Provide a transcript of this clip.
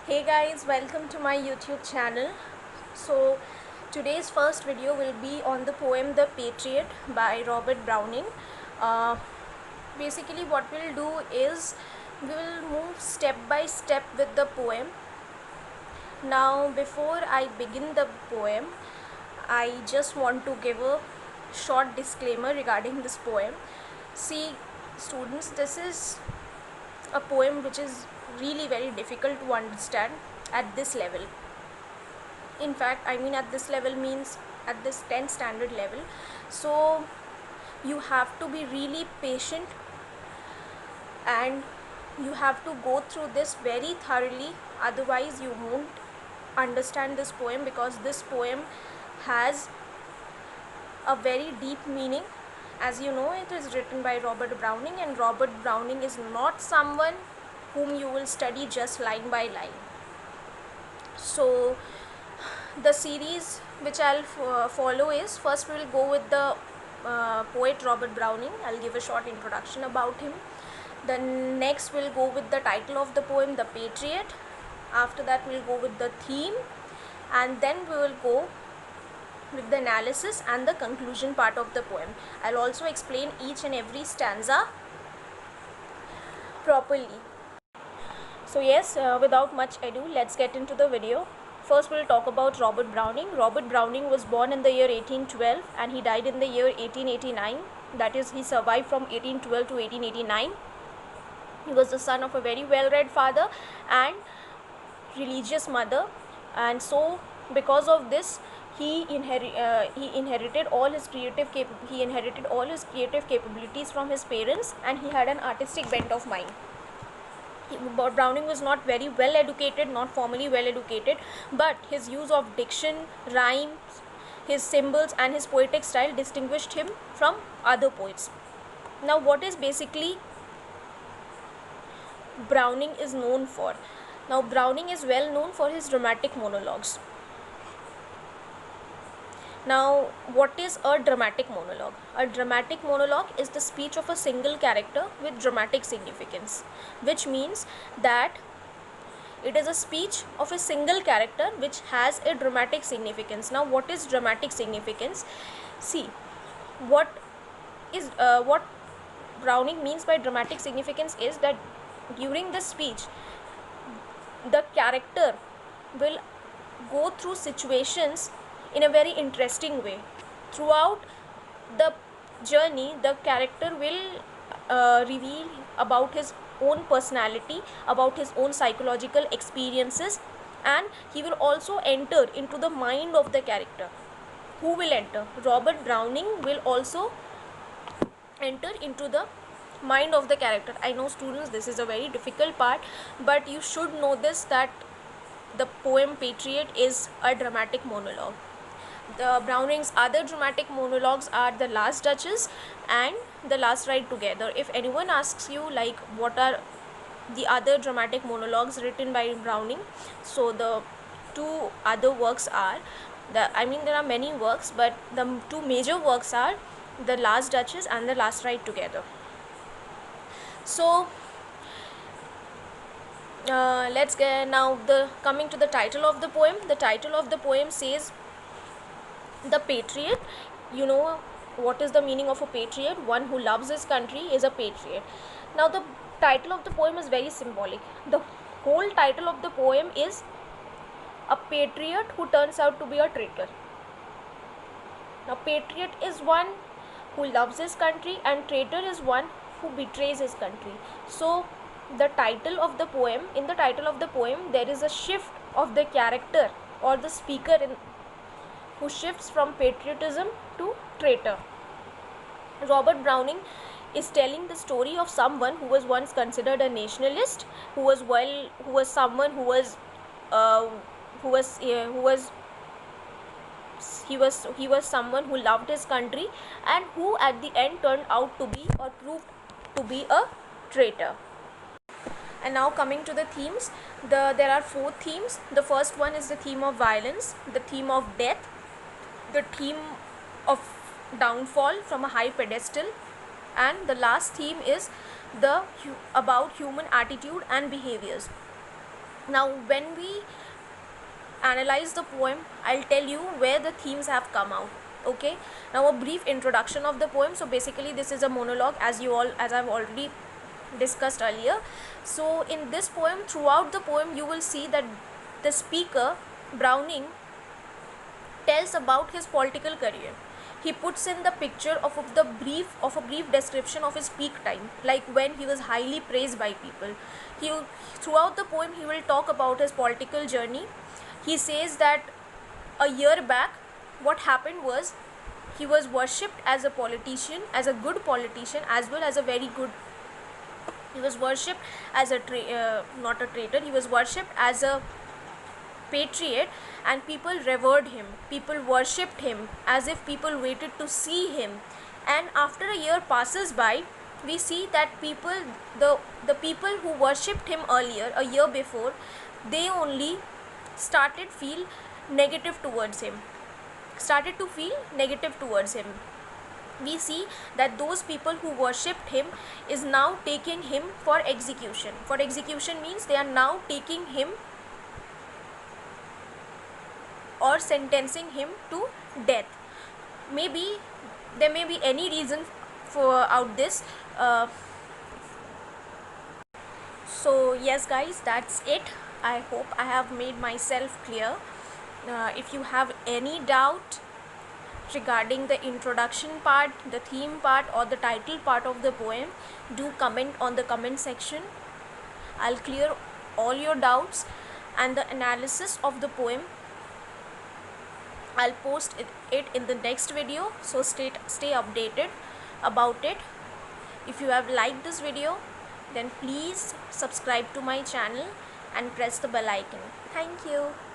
Hey guys, welcome to my YouTube channel. So today's first video will be on the poem The Patriot by Robert Browning. Uh, Basically what we'll do is we will move step by step with the poem. Now before I begin the poem, I just want to give a short disclaimer regarding this poem. See students, this is a poem which is really very difficult to understand at this level. In fact, I mean at this level means at this 10th standard level. So you have to be really patient and you have to go through this very thoroughly, otherwise you won't understand this poem, because this poem has a very deep meaning. As you know, it is written by Robert Browning, and Robert Browning is not someone whom you will study just line by line. So the series which I'll follow is, first we'll go with the poet Robert Browning. I'll give a short introduction about him. Then next we'll go with the title of the poem, The Patriot. After that we'll go with the theme, and then we will go with the analysis and the conclusion part of the poem. I'll also explain each and every stanza properly. So yes, without much ado, let's get into the video. First we'll talk about Robert Browning. Robert Browning was born in the year 1812 and he died in the year 1889. That is, he survived from 1812 to 1889. He was the son of a very well-read father and religious mother, and so because of this he inherited all his creative capabilities from his parents, and he had an artistic bent of mind. Browning was not very well educated, not formally well educated, but his use of diction, rhymes, his symbols and his poetic style distinguished him from other poets. Now what is basically Browning is known for? Now Browning is well known for his dramatic monologues. Now, what is a dramatic monologue? A dramatic monologue is the speech of a single character with dramatic significance, which means that it is a speech of a single character which has a dramatic significance. Now, what is dramatic significance? See, what Browning means by dramatic significance is that during the speech, the character will go through situations in a very interesting way. Throughout the journey, the character will reveal about his own personality, about his own psychological experiences, and he will also enter into the mind of the character. Who will enter? Robert Browning will also enter into the mind of the character. I know students, this is a very difficult part, but you should know this, that the poem Patriot is a dramatic monologue. The Browning's other dramatic monologues are The Last Duchess and The Last Ride Together. If anyone asks you like what are the other dramatic monologues written by Browning, so the two other works are, there are many works, but the two major works are The Last Duchess and The Last Ride Together. So let's get now coming to the title of the poem. The title of the poem says The Patriot. You know what is the meaning of a patriot? One who loves his country is a patriot. Now the title of the poem is very symbolic. The whole title of the poem is A Patriot Who Turns Out to Be a Traitor. Now patriot is one who loves his country and traitor is one who betrays his country. So the title of the poem, in the title of the poem there is a shift of the character or the speaker who shifts from patriotism to traitor. Robert Browning is telling the story of someone who was once considered a nationalist, who was someone who was someone who loved his country, and who at the end turned out to be or proved to be a traitor. And now coming to the themes, there are 4 themes. The first one is the theme of violence, the theme of death, the theme of downfall from a high pedestal, and the last theme is about human attitude and behaviors. Now when we analyze the poem, I'll tell you where the themes have come out. Okay, now a brief introduction of the poem. So basically this is a monologue, as I've already discussed earlier. So in this poem, throughout the poem, you will see that the speaker, Browning, tells about his political career. He puts in the picture of a brief description of his peak time, like when he was highly praised by people. He Throughout the poem he will talk about his political journey. He says that a year back, what happened was he was worshipped as a politician, as a good politician, as well as a very good. He was worshipped as not a traitor. He was worshipped as a patriot, and people revered him, people worshipped him, as if people waited to see him. And after a year passes by, we see that the people who worshipped him earlier, a year before, they only started feel negative towards him started to feel negative towards him. We see that those people who worshipped him is now taking him for execution. For execution means they are now taking him or sentencing him to death. Maybe there may be any reason for out this. So yes guys, that's it. I hope I have made myself clear. If you have any doubt regarding the introduction part, the theme part, or the title part of the poem, do comment on the comment section. I'll clear all your doubts, and the analysis of the poem I'll post it in the next video, so stay updated about it. If you have liked this video, then please subscribe to my channel and press the bell icon. Thank you.